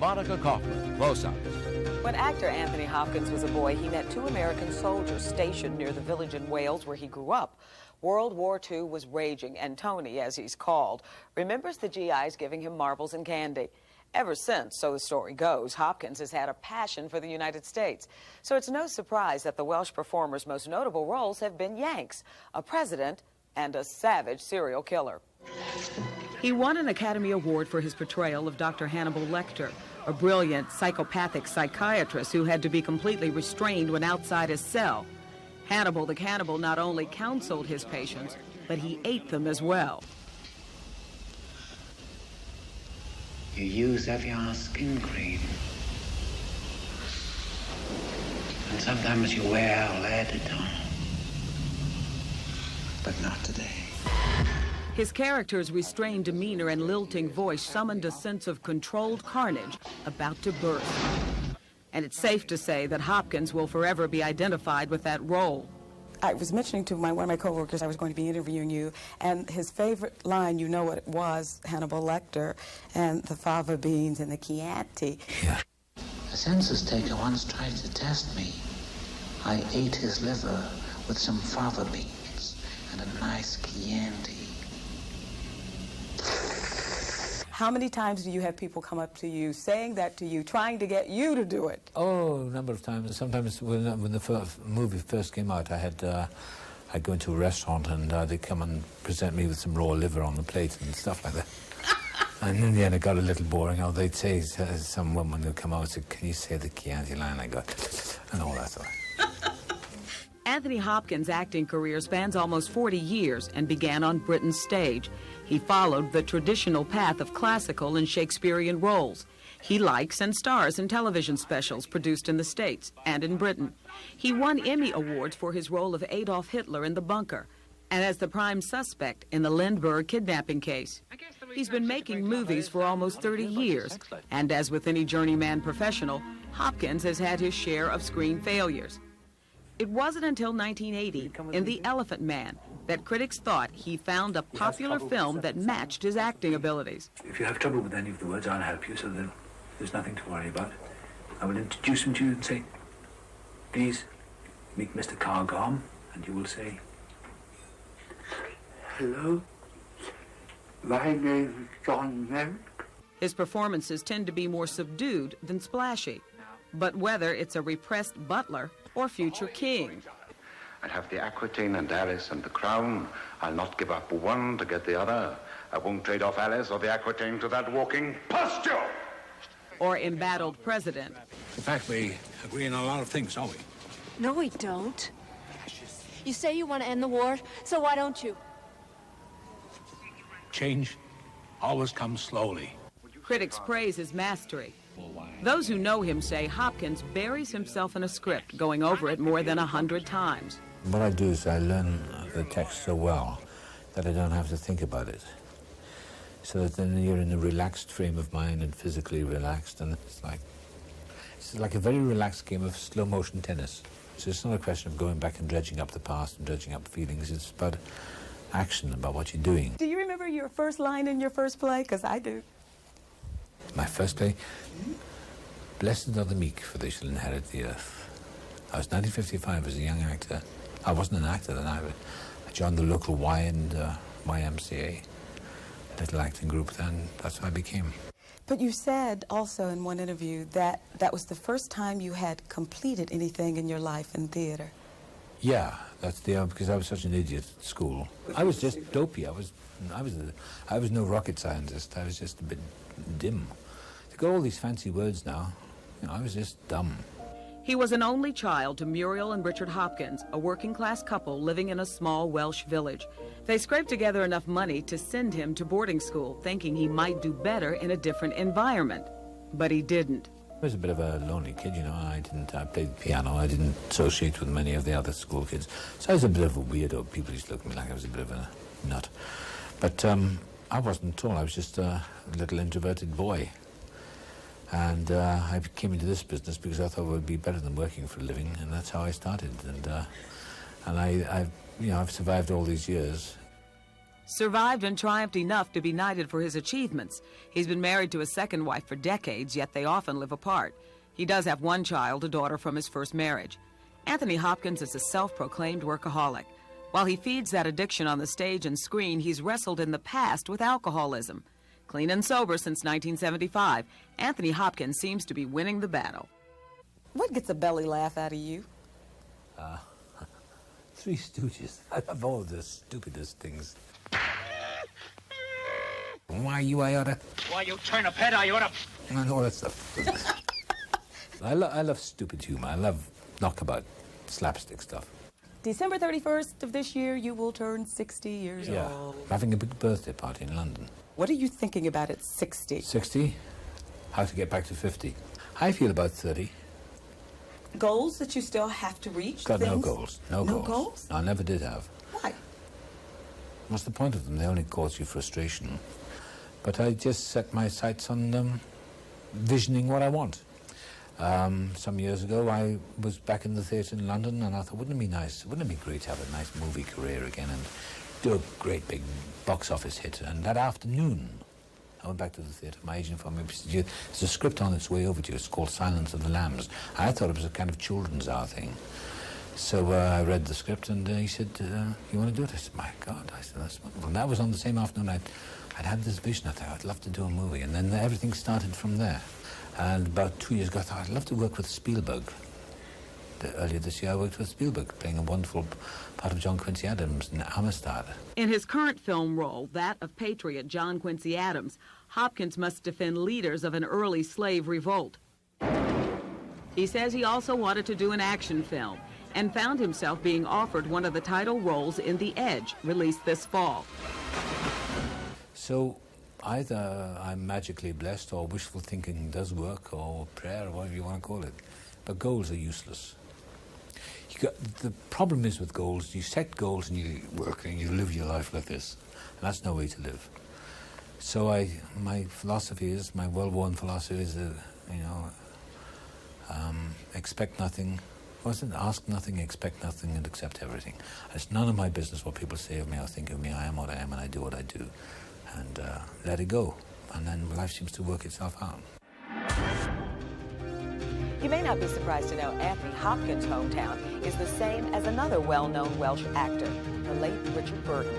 Monica Kaufman, close-up. When actor Anthony Hopkins was a boy, he met two American soldiers stationed near the village in Wales where he grew up. World War II was raging, and Tony, as he's called, remembers the GIs giving him marbles and candy. Ever since, so the story goes, Hopkins has had a passion for the United States. So it's no surprise that the Welsh performer's most notable roles have been Yanks, a president, and a savage serial killer. He won an Academy Award for his portrayal of Dr. Hannibal Lecter, a brilliant psychopathic psychiatrist who had to be completely restrained when outside his cell. Hannibal the cannibal not only counseled his patients, but he ate them as well. You use Evian skin cream. And sometimes you wear lead on. But not today. His character's restrained demeanor and lilting voice summoned a sense of controlled carnage about to burst. And it's safe to say that Hopkins will forever be identified with that role. I was mentioning to one of my coworkers I was going to be interviewing you, and his favorite line, you know what it was, Hannibal Lecter, and the fava beans and the Chianti. Yeah. A census taker once tried to test me. I ate his liver with some fava beans and a nice Chianti. How many times do you have people come up to you saying that to you, trying to get you to do it? Oh, a number of times. Sometimes when the movie first came out, I'd go into a restaurant and they'd come and present me with some raw liver on the plate and stuff like that. And in the end, it got a little boring. Or they'd say, some woman would come out and say, "Can you say the Chianti line?" I got, and all that sort of. Anthony Hopkins' acting career spans almost 40 years and began on Britain's stage. He followed the traditional path of classical and Shakespearean roles. He likes and stars in television specials produced in the States and in Britain. He won Emmy Awards for his role of Adolf Hitler in The Bunker and as the prime suspect in the Lindbergh kidnapping case. He's been making movies for almost 30 years, and as with any journeyman professional, Hopkins has had his share of screen failures. It wasn't until 1980, in The Elephant Man, that critics thought he found a popular film that matched his acting abilities. If you have trouble with any of the words, I'll help you, so that there's nothing to worry about. I will introduce him to you and say, "Please meet Mr. Cargom," and you will say, "Hello, my name is John Merrick." His performances tend to be more subdued than splashy. But whether it's a repressed butler or future king. I'd have the Aquitaine and Alice and the crown. I'll not give up one to get the other. I won't trade off Alice or the Aquitaine to that walking posture. Or embattled president. In fact, we agree on a lot of things, don't we? No, we don't. You say you want to end the war, so why don't you? Change always comes slowly. Critics praise his mastery. Those who know him say Hopkins buries himself in a script, going over it more than 100 times. What I do is I learn the text so well that I don't have to think about it. So that then you're in a relaxed frame of mind and physically relaxed, and it's like a very relaxed game of slow motion tennis. So it's not a question of going back and dredging up the past and dredging up feelings. It's about action, about what you're doing. Do you remember your first line in your first play? Because I do. My first play, "Blessed are the meek, for they shall inherit the earth." I was 1955 as a young actor. I wasn't an actor then. I joined the local YMCA, little acting group then. That's what I became. But you said also in one interview that that was the first time you had completed anything in your life in theater. Yeah, that's because I was such an idiot at school. I was just dopey. I was no rocket scientist. I was just a bit dim. To got all these fancy words now, I was just dumb. He was an only child to Muriel and Richard Hopkins, a working-class couple living in a small Welsh village. They scraped together enough money to send him to boarding school, thinking he might do better in a different environment. But he didn't. I was a bit of a lonely kid, I played the piano. I didn't associate with many of the other school kids. So I was a bit of a weirdo. People used to look at me like I was a bit of a nut. But I wasn't at all. I was just a little introverted boy. And I came into this business because I thought it would be better than working for a living, and that's how I started. And I've survived all these years. survived and triumphed enough to be knighted for his achievements. He's been married to a second wife for decades, yet they often live apart. He does have one child, a daughter from his first marriage. Anthony Hopkins is a self-proclaimed workaholic. While he feeds that addiction on the stage and screen, he's wrestled in the past with alcoholism. Clean and sober since 1975, Anthony Hopkins seems to be winning the battle. What gets a belly laugh out of you? Three Stooges. I love all the stupidest things. Why you iota? Why you turn a pet iota? And all that stuff. I love stupid humor. I love knockabout, slapstick stuff. December 31st of this year, you will turn 60 years Yeah, old. having a big birthday party in London. What are you thinking about at 60? 60? How to get back to 50? I feel about 30. Goals that you still have to reach? Got no things? goals. No No goals? I never did have. Why? What's the point of them? They only cause you frustration. But I just set my sights on visioning what I want. Some years ago, I was back in the theatre in London, and I thought, wouldn't it be nice, wouldn't it be great to have a nice movie career again and do a great big box office hit? And that afternoon, I went back to the theatre. My agent phoned me, said, there's a script on its way over to you. It's called Silence of the Lambs. I thought it was a kind of children's hour thing. So I read the script, and he said, you want to do it? I said, my God. I said, that's wonderful. And that was on the same afternoon I'd had this vision. I thought, I'd love to do a movie. And then everything started from there. And about 2 years ago, I thought, I'd love to work with Spielberg. Earlier this year, I worked with Spielberg, playing a wonderful part of John Quincy Adams in Amistad. In his current film role, that of patriot John Quincy Adams, Hopkins must defend leaders of an early slave revolt. He says he also wanted to do an action film and found himself being offered one of the title roles in The Edge, released this fall. So either I'm magically blessed, or wishful thinking does work, or prayer, or whatever you want to call it. But goals are useless. The problem is with goals, you set goals and you work and you live your life like this. And that's no way to live. So my philosophy is, my well-worn philosophy is, expect nothing. Ask nothing, expect nothing, and accept everything. It's none of my business what people say of me or think of me. I am what I am, and I do what I do. And let it go. And then life seems to work itself out. You may not be surprised to know Anthony Hopkins' hometown is the same as another well-known Welsh actor, the late Richard Burton.